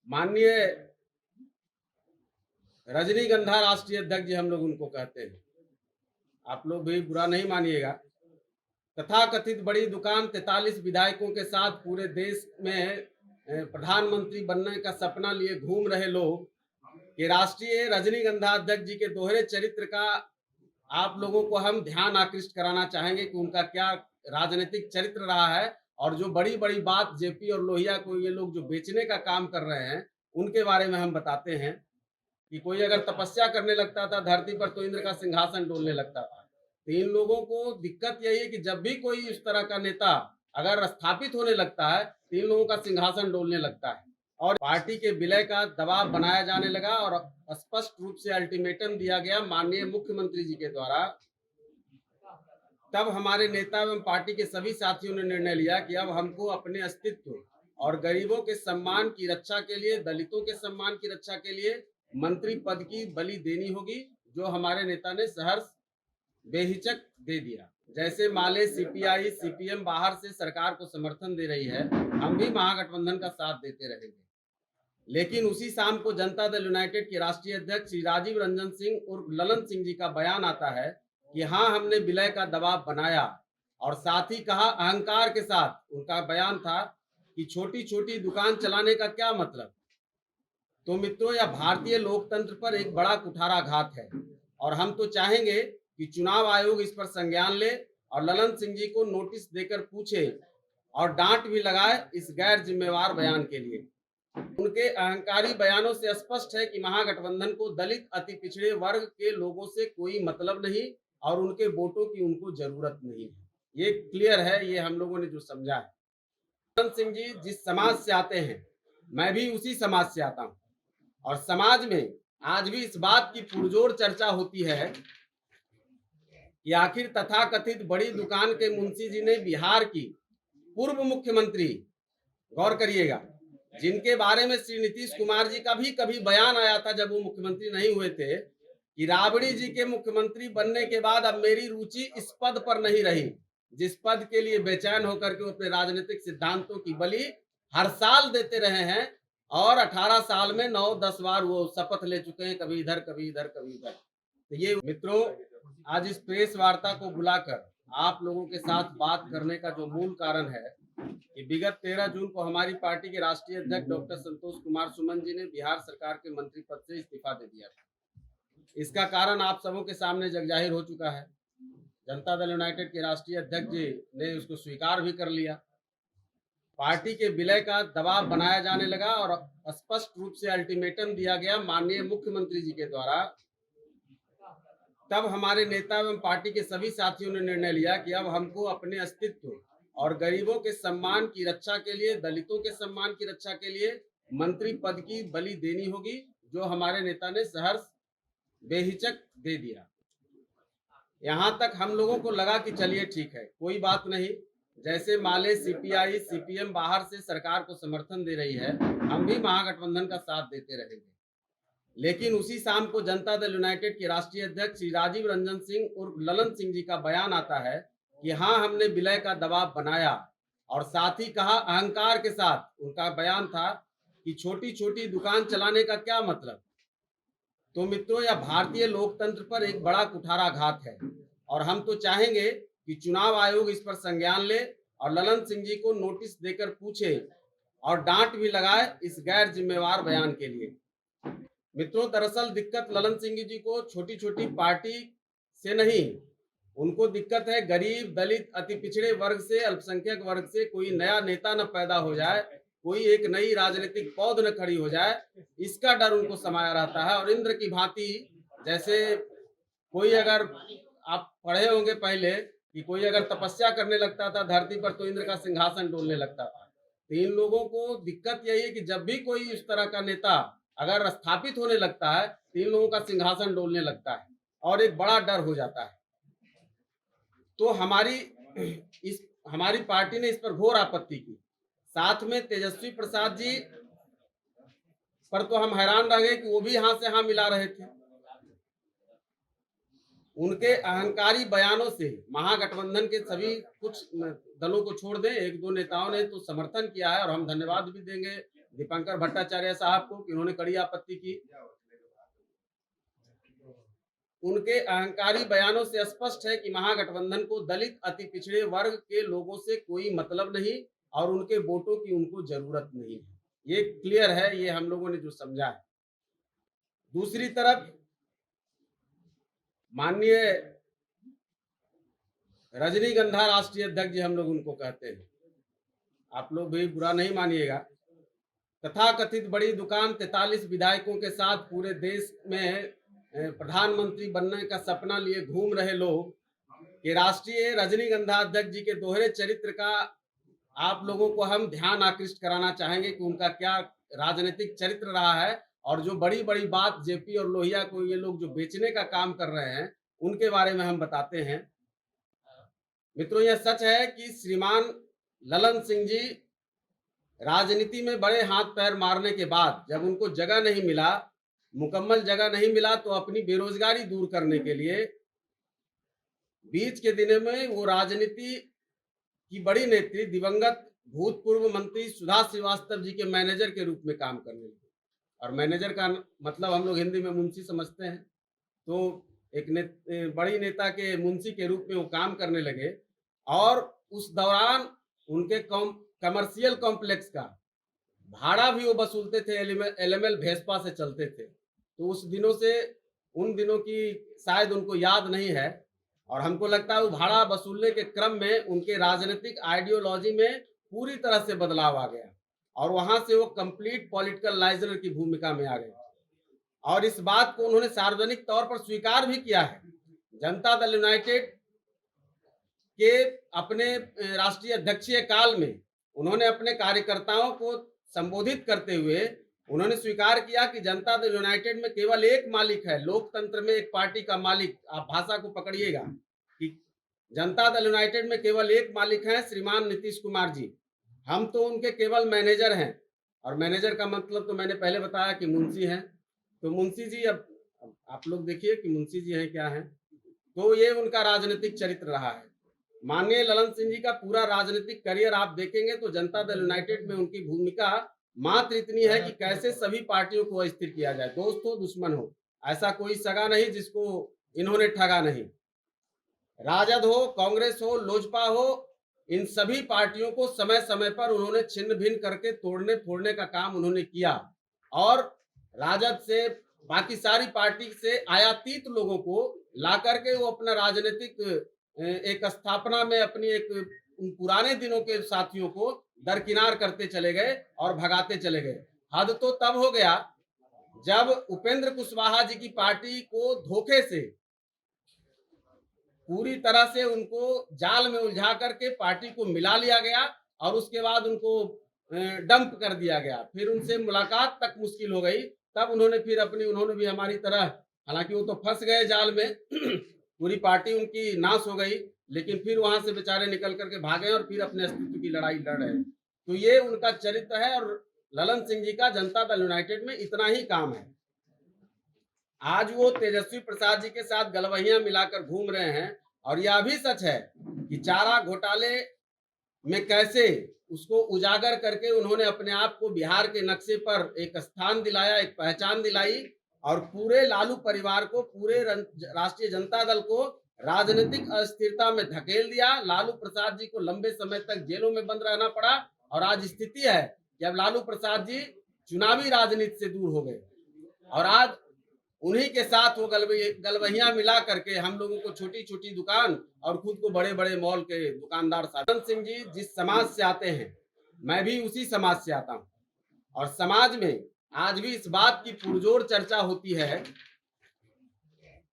माननीय रजनीगंधा राष्ट्रीय अध्यक्ष जी हम लोग उनको कहते हैं, आप लोग भी बुरा नहीं मानिएगा। तथाकथित बड़ी दुकान 43 विधायकों के साथ पूरे देश में प्रधानमंत्री बनने का सपना लिए घूम रहे लोग कि राष्ट्रीय रजनीगंधा अध्यक्ष जी के दोहरे चरित्र का आप लोगों को हम ध्यान आकृष्ट कराना चाहेंगे कि उनका क्या राजनीतिक चरित्र रहा है, और जो बड़ी बड़ी बात जेपी और लोहिया को ये लोग जो बेचने का काम कर रहे हैं उनके बारे में हम बताते हैं कि कोई अगर तपस्या करने लगता था धरती पर तो इंद्र का सिंहासन डोलने लगता था। तो इन लोगों को दिक्कत यही है कि जब भी कोई इस तरह का नेता अगर स्थापित होने लगता है तो इन लोगों का सिंहासन डोलने लगता है और पार्टी के विलय का दबाव बनाया जाने लगा और स्पष्ट रूप से अल्टीमेटम दिया गया माननीय मुख्यमंत्री जी के द्वारा। तब हमारे नेता एवं पार्टी के सभी साथियों ने निर्णय लिया कि अब हमको अपने अस्तित्व और गरीबों के सम्मान की रक्षा के लिए, दलितों के सम्मान की रक्षा के लिए मंत्री पद की बलि देनी होगी, जो हमारे नेता ने सहर्ष बेहिचक दे दिया। जैसे माले सीपीआई सीपीएम बाहर से सरकार को समर्थन दे रही है, हम भी महागठबंधन का साथ देते रहेंगे। लेकिन उसी शाम को जनता दल यूनाइटेड के राष्ट्रीय अध्यक्ष श्री राजीव रंजन सिंह उर्फ ललन सिंह जी का बयान आता है कि हाँ, हमने विलय का दबाव बनाया, और साथ ही कहा अहंकार के साथ उनका बयान था कि छोटी छोटी दुकान चलाने का क्या मतलब। तो मित्रों, यह भारतीय लोकतंत्र पर एक बड़ा कुठाराघात है और हम तो चाहेंगे कि चुनाव आयोग इस पर संज्ञान ले और ललन सिंह जी को नोटिस देकर पूछे और डांट भी लगाए इस गैर जिम्मेवार बयान के लिए। उनके अहंकारी बयानों से स्पष्ट है कि महागठबंधन को दलित अति पिछड़े वर्ग के लोगों से कोई मतलब नहीं और उनके वोटों की उनको जरूरत नहीं है। ये क्लियर है, ये हम लोगों ने जो समझा है। ललन सिंह जी जिस समाज से आते हैं, मैं भी उसी समाज से आता हूं, और समाज में आज भी इस बात की पुरजोर चर्चा होती है कि आखिर तथाकथित बड़ी दुकान के मुंशी जी ने बिहार की पूर्व मुख्यमंत्री, गौर करिएगा, जिनके बारे में श्री नीतीश कुमार जी का भी कभी बयान आया था जब वो मुख्यमंत्री नहीं हुए थे कि राबड़ी जी के मुख्यमंत्री बनने के बाद अब मेरी रुचि इस पद पर नहीं रही जिस पद के लिए बेचैन होकर के अपने राजनीतिक सिद्धांतों की बलि हर साल देते रहे हैं, और 18 साल में 9-10 बार वो शपथ ले चुके हैं, कभी इधर कभी इधर कभी इधर। तो ये मित्रों, आज इस प्रेस वार्ता को बुलाकर आप लोगों के साथ बात करने का जो मूल कारण है कि विगत 13 जून को हमारी पार्टी के राष्ट्रीय अध्यक्ष डॉक्टर संतोष कुमार सुमन जी ने बिहार सरकार के मंत्री पद से इस्तीफा दे दिया था। इसका कारण आप सबों के सामने जगजाहिर हो चुका है। जनता दल यूनाइटेड के राष्ट्रीय अध्यक्ष जी ने उसको स्वीकार भी कर लिया। पार्टी के विलय का दबाव बनाया जाने लगा और स्पष्ट रूप से अल्टीमेटम दिया गया माननीय मुख्यमंत्री जी के द्वारा। तब हमारे नेता एवं पार्टी के सभी साथियों ने निर्णय लिया कि अब हमको अपने अस्तित्व और गरीबों के सम्मान की रक्षा के लिए, दलितों के सम्मान की रक्षा के लिए मंत्री पद की बलि देनी होगी, जो हमारे नेता ने सहर्ष बेहिचक दे दिया। यहां तक हम लोगों को लगा कि चलिए ठीक है, कोई बात नहीं, जैसे माले सीपीआई सीपीएम बाहर से सरकार को समर्थन दे रही है, हम भी महागठबंधन का साथ देते रहेंगे। लेकिन उसी शाम को जनता दल यूनाइटेड के राष्ट्रीय अध्यक्ष श्री राजीव रंजन सिंह उर्फ ललन सिंह जी का बयान आता है कि हाँ, हमने विलय का दबाव बनाया, और साथ ही कहा अहंकार के साथ उनका बयान था कि छोटी छोटी दुकान चलाने का क्या मतलब। तो मित्रों, यह भारतीय लोकतंत्र पर एक बड़ा कुठाराघात है और हम तो चाहेंगे कि चुनाव आयोग इस पर संज्ञान ले और ललन सिंह जी को नोटिस देकर पूछे और डांट भी लगाए इस गैर जिम्मेवार बयान के लिए। मित्रों, दरअसल दिक्कत ललन सिंह जी को छोटी छोटी पार्टी से नहीं, उनको दिक्कत है गरीब, दलित, अति पिछड़े वर्ग से, अल्पसंख्यक वर्ग से कोई नया नेता न पैदा हो जाए, कोई एक नई राजनीतिक पौध न खड़ी हो जाए, इसका डर उनको समाया रहता है। और इंद्र की भांति, जैसे कोई, अगर आप पढ़े होंगे पहले कि कोई अगर तपस्या करने लगता था धरती पर तो इंद्र का सिंहासन डोलने लगता था। तो इन लोगों को दिक्कत यही है कि जब भी कोई इस तरह का नेता अगर स्थापित होने लगता है तो इन लोगों का सिंहासन डोलने लगता है और एक बड़ा डर हो जाता है। तो हमारी पार्टी ने इस पर घोर आपत्ति की। साथ में तेजस्वी प्रसाद जी पर तो हम हैरान रह गए कि वो भी हाँ से हाँ मिला रहे थे। उनके अहंकारी बयानों से महागठबंधन के सभी कुछ दलों को छोड़ दें, 1-2 नेताओं ने तो समर्थन किया है और हम धन्यवाद भी देंगे दीपंकर भट्टाचार्य साहब को कि उन्होंने कड़ी आपत्ति की। उनके अहंकारी बयानों से स्पष्ट है कि महागठबंधन को दलित अति पिछड़े वर्ग के लोगों से कोई मतलब नहीं और उनके वोटों की उनको जरूरत नहीं है। ये क्लियर है, ये हम लोगों ने जो समझा है। दूसरी तरफ माननीय रजनीगंधा राष्ट्रीय अध्यक्ष जी हम लोग उनको कहते हैं, आप लोग भी बुरा नहीं मानिएगा। तथाकथित बड़ी दुकान 43 विधायकों के साथ पूरे देश में प्रधानमंत्री बनने का सपना लिए घूम रहे लोग कि राष्ट्रीय रजनीगंधा अध्यक्ष जी के दोहरे चरित्र का आप लोगों को हम ध्यान आकृष्ट कराना चाहेंगे कि उनका क्या राजनीतिक चरित्र रहा है और जो बड़ी बड़ी बात जेपी और लोहिया को ये लोग जो बेचने का काम कर रहे हैं उनके बारे में हम बताते हैं। मित्रों, यह सच है कि श्रीमान ललन सिंह जी राजनीति में बड़े हाथ पैर मारने के बाद जब उनको जगह नहीं मिला, मुकम्मल जगह नहीं मिला, तो अपनी बेरोजगारी दूर करने के लिए बीच के दिनों में वो राजनीति की बड़ी नेत्री दिवंगत भूतपूर्व मंत्री सुधा श्रीवास्तव जी के मैनेजर के रूप में काम करने लगे। और मैनेजर का मतलब हम लोग हिंदी में मुंशी समझते हैं, तो एक बड़ी नेता के मुंशी के रूप में वो काम करने लगे। और उस दौरान उनके कमर्शियल कॉम्प्लेक्स का भाड़ा भी वो वसूलते थे, एलएमएल भेस्पा से चलते थे। तो उस दिनों से उन दिनों की शायद उनको याद नहीं है और हमको लगता है वो भाड़ा वसूलने के क्रम में उनके राजनीतिक आइडियोलॉजी में पूरी तरह से बदलाव आ गया और वहां से वो कंप्लीट पॉलिटिकल लाइजनर की भूमिका में आ गए और इस बात को उन्होंने सार्वजनिक तौर पर स्वीकार भी किया है। जनता दल यूनाइटेड के अपने राष्ट्रीय अध्यक्षीय काल में उन्होंने अपने कार्यकर्ताओं को संबोधित करते हुए उन्होंने स्वीकार किया कि जनता दल यूनाइटेड में केवल एक मालिक है। लोकतंत्र में एक पार्टी का मालिक, आप भाषा को पकड़िएगा कि जनता दल यूनाइटेड में केवल एक मालिक है, श्रीमान नीतीश कुमार जी। हम तो उनके केवल मैनेजर हैं। और मैनेजर का मतलब तो मैंने पहले बताया कि मुंशी हैं। तो मुंशी जी, अब आप लोग देखिए कि मुंशी जी हैं क्या हैं। तो ये उनका राजनीतिक चरित्र रहा है। माननीय ललन सिंह जी का पूरा राजनीतिक करियर आप देखेंगे तो जनता दल यूनाइटेड में उनकी भूमिका मात्र इतनी है कि कैसे सभी पार्टियों को अस्थिर किया जाए, दोस्त हो दुश्मन हो, ऐसा कोई सगा नहीं जिसको इन्होंने ठगा नहीं। राजद हो, कांग्रेस हो, लोजपा हो, इन सभी पार्टियों को समय समय पर उन्होंने छिन्न भिन्न करके तोड़ने फोड़ने का काम उन्होंने किया और राजद से बाकी सारी पार्टी से आयातित लोगों को ला करके वो अपना राजनीतिक एक स्थापना में अपनी एक पुराने दिनों के साथियों को दरकिनार करते चले गए और भगाते चले गए। हद तो तब हो गया जब उपेंद्र कुशवाहा जी की पार्टी को धोखे से पूरी तरह से उनको जाल में उलझा करके पार्टी को मिला लिया गया और उसके बाद उनको डंप कर दिया गया। फिर उनसे मुलाकात तक मुश्किल हो गई। तब उन्होंने भी हमारी तरह, हालांकि वो तो फंस गए जाल में पूरी पार्टी उनकी नाश हो गई, लेकिन फिर वहां से बेचारे निकल करके भागे और फिर अपने अस्तित्व की लड़ाई लड़ रहे हैं। तो ये उनका चरित्र है और ललन सिंह जी का जनता दल यूनाइटेड में इतना ही काम है। आज वो तेजस्वी प्रसाद जी के साथ गलवहियां मिलाकर घूम रहे हैं और यह भी सच है कि चारा घोटाले में कैसे उसको उजागर करके उन्होंने अपने आप को बिहार के नक्शे पर एक स्थान दिलाया, एक पहचान दिलाई और पूरे लालू परिवार को, पूरे राष्ट्रीय जनता दल को राजनीतिक अस्थिरता में धकेल दिया। लालू प्रसाद जी को लंबे समय तक जेलों में बंद रहना पड़ा और आज स्थिति है कि अब लालू प्रसाद जी चुनावी राजनीति से दूर हो गए और आज उन्हीं के साथ वो गलवहियां मिला करके हम लोगों को छोटी छोटी दुकान और खुद को बड़े बड़े मॉल के दुकानदार। ललन सिंह जी जिस समाज से आते हैं, मैं भी उसी समाज से आता हूं और समाज में आज भी इस बात की पुरजोर चर्चा होती है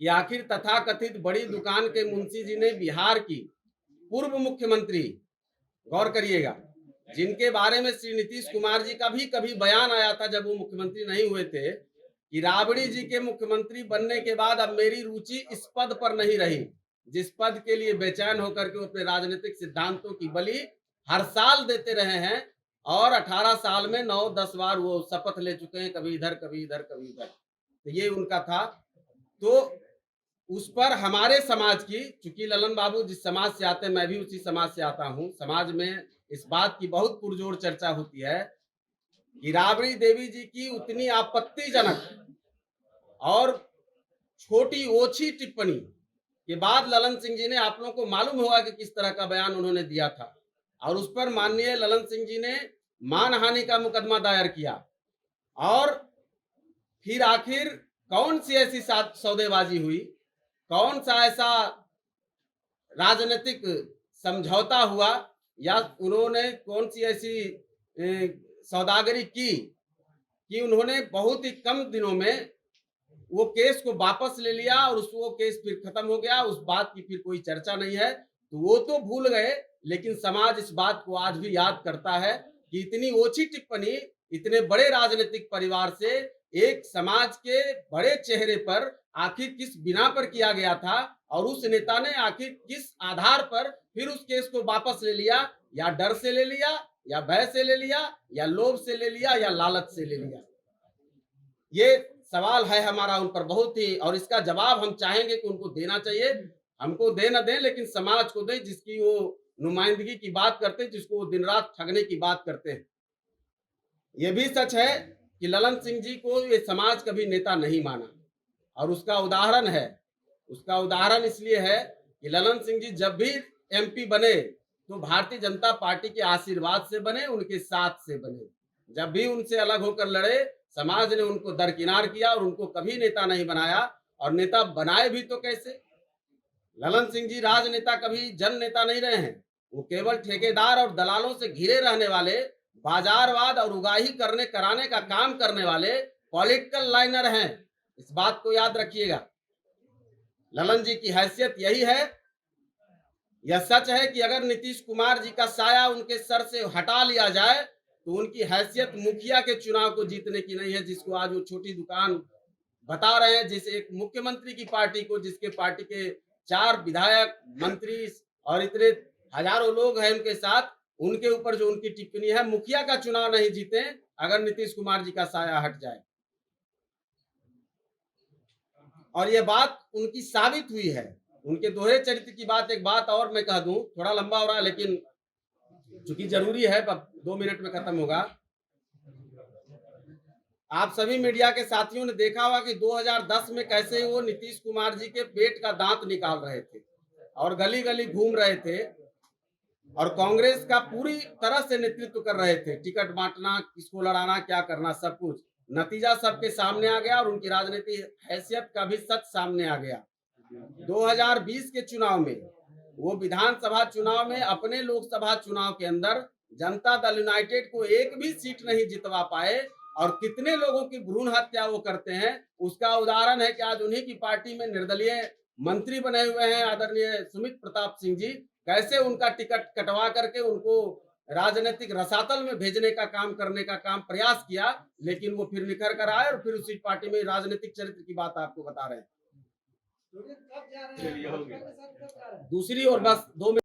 कि आखिर तथाकथित बड़ी दुकान के मुंशी जी ने बिहार की पूर्व मुख्यमंत्री, गौर करिएगा, जिनके बारे में श्री नीतीश कुमार जी का भी कभी बयान आया था जब वो मुख्यमंत्री नहीं हुए थे कि राबड़ी जी के मुख्यमंत्री बनने के बाद अब मेरी रुचि इस पद पर नहीं रही जिस पद के लिए बेचैन होकर के अपने राजनीतिक सिद्धांतों की बलि हर साल देते रहे हैं और 18 साल में 9-10 बार वो शपथ ले चुके हैं, कभी इधर कभी इधर कभी इधर। तो ये उनका था। तो उस पर हमारे समाज की, चूंकि ललन बाबू जिस समाज से आते हैं मैं भी उसी समाज से आता हूं, समाज में इस बात की बहुत पुरजोर चर्चा होती है कि राबड़ी देवी जी की उतनी आपत्तिजनक और छोटी ओछी टिप्पणी के बाद ललन सिंह जी ने, आप लोगों को मालूम होगा कि किस तरह का बयान उन्होंने दिया था, और उस पर माननीय ललन सिंह जी ने मानहानि का मुकदमा दायर किया। और फिर आखिर कौन सी ऐसी सौदेबाजी हुई, कौन सा ऐसा राजनीतिक समझौता हुआ, या उन्होंने कौन सी ऐसी सौदागरी की कि उन्होंने बहुत ही कम दिनों में वो केस को वापस ले लिया और वो केस फिर खत्म हो गया, उस बात की फिर कोई चर्चा नहीं है। तो वो तो भूल गए, लेकिन समाज इस बात को आज भी याद करता है कि इतनी ओछी टिप्पणी इतने बड़े राजनीतिक परिवार से एक समाज के बड़े चेहरे पर आखिर किस बिना पर किया गया था, और उस नेता ने आखिर किस आधार पर फिर उस केस को वापस ले लिया, या डर से ले लिया, या भय से ले लिया, या लोभ से ले लिया, या लालच से ले लिया। ये सवाल है हमारा उन पर बहुत ही, और इसका जवाब हम चाहेंगे कि उनको देना चाहिए। हमको दे न दें, लेकिन समाज को दें जिसकी वो नुमाइंदगी की बात करते हैं, जिसको वो दिन रात ठगने की बात करते हैं। ये भी सच है कि ललन सिंह जी को ये समाज कभी नेता नहीं माना, और उसका उदाहरण है, उसका उदाहरण इसलिए है कि ललन सिंह जी जब भी एमपी बने तो भारतीय जनता पार्टी के आशीर्वाद से बने, उनके साथ से बने। जब भी उनसे अलग होकर लड़े, समाज ने उनको दरकिनार किया और उनको कभी नेता नहीं बनाया। और नेता बनाए भी तो कैसे? ललन सिंह जी राजनेता कभी जन नेता नहीं रहे हैं। वो केवल ठेकेदार और दलालों से घिरे रहने वाले, बाजारवाद और उगाही करने कराने का काम करने वाले पॉलिटिकल लाइनर हैं। इस बात को याद रखिएगा। ललन जी की हैसियत यही है। यह सच है कि अगर नीतीश कुमार जी का साया उनके सर से हटा लिया जाए तो उनकी हैसियत मुखिया के चुनाव को जीतने की नहीं है, जिसको आज वो छोटी दुकान बता रहे हैं। जिस एक मुख्यमंत्री की पार्टी को, जिसके पार्टी के 4 विधायक, मंत्री और इतने हजारों लोग हैं उनके साथ, उनके ऊपर जो उनकी टिप्पणी है, मुखिया का चुनाव नहीं जीते अगर नीतीश कुमार जी का साया हट जाए। और यह बात उनकी साबित हुई है। उनके दोहरे चरित्र की बात, एक बात और मैं कह दूं, थोड़ा लंबा हो रहा है लेकिन चूंकि जरूरी है, 2 मिनट में खत्म होगा। आप सभी मीडिया के साथियों ने देखा होगा कि 2010 में कैसे वो नीतीश कुमार जी के पेट का दांत निकाल रहे थे और गली गली घूम रहे थे, और कांग्रेस का पूरी तरह से नेतृत्व कर रहे थे। टिकट बांटना, किसको लड़ाना, क्या करना, सब कुछ। नतीजा सबके सामने आ गया और उनकी राजनीतिक हैसियत का भी सच सामने आ गया। 2020 के चुनाव में, वो विधानसभा चुनाव में, अपने लोकसभा चुनाव के अंदर जनता दल यूनाइटेड को एक भी सीट नहीं जितवा पाए, और कितने लोगों की भ्रूण हत्या वो करते हैं, उसका उदाहरण है कि आज उन्हीं की पार्टी में निर्दलीय मंत्री बने हुए हैं आदरणीय सुमित प्रताप सिंह जी। कैसे उनका टिकट कटवा करके उनको राजनीतिक रसातल में भेजने का काम करने का काम प्रयास किया, लेकिन वो फिर निखर कर आए और फिर उसी पार्टी में राजनीतिक चरित्र की बात आपको बता रहे हैं। दूसरी और बस 2 मिनट